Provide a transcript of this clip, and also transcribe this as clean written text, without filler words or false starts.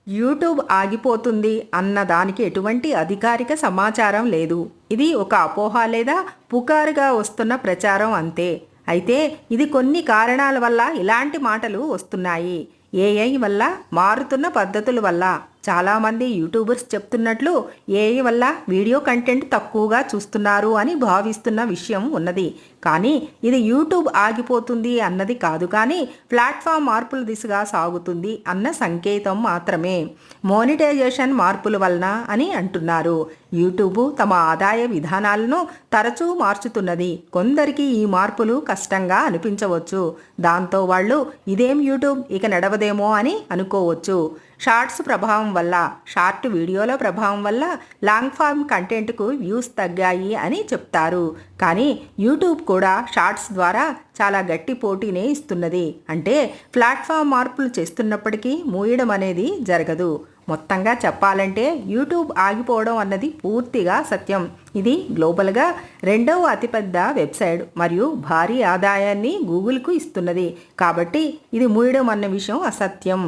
YouTube ఆగిపోతుంది అన్న దానికి ఎటువంటి అధికారిక సమాచారం లేదు. ఇది ఒక అపోహ లేదా పుకారుగా వస్తున్న ప్రచారం అంతే. అయితే ఇది కొన్ని కారణాల వల్ల ఇలాంటి మాటలు వస్తున్నాయి. ఏఐ వల్ల, మారుతున్న పద్ధతుల వల్ల. చాలామంది యూట్యూబర్స్ చెప్తున్నట్లు ఏఐ వల్ల వీడియో కంటెంట్ తక్కువగా చూస్తున్నారు అని భావిస్తున్న విషయం ఉన్నది. కానీ ఇది యూట్యూబ్ ఆగిపోతుంది అన్నది కాదు, కానీ ప్లాట్ఫామ్ మార్పుల దిశగా సాగుతుంది అన్న సంకేతం మాత్రమే. మోనిటైజేషన్ మార్పుల వలన అని అంటున్నారు. యూట్యూబ్ తమ ఆదాయ విధానాలను తరచూ మార్చుతున్నది. కొందరికి ఈ మార్పులు కష్టంగా అనిపించవచ్చు. దాంతో వాళ్ళు ఇదేం యూట్యూబ్ ఇక నడవదేమో అని అనుకోవచ్చు. షార్ట్స్ ప్రభావం వల్ల, షార్ట్ వీడియోల ప్రభావం వల్ల లాంగ్ ఫార్మ్ కంటెంట్కు వ్యూస్ తగ్గాయి అని చెప్తారు. కానీ యూట్యూబ్ కూడా షార్ట్స్ ద్వారా చాలా గట్టి పోటీనే ఇస్తున్నది. అంటే ప్లాట్ఫామ్ మార్పులు చేస్తున్నప్పటికీ మూయడం అనేది జరగదు. మొత్తంగా చెప్పాలంటే యూట్యూబ్ ఆగిపోవడం అన్నది పూర్తిగా సత్యం. ఇది గ్లోబల్గా 2వ అతిపెద్ద వెబ్సైట్ మరియు భారీ ఆదాయాన్ని గూగుల్కు ఇస్తున్నది. కాబట్టి ఇది మూయడం అన్న విషయం అసత్యం.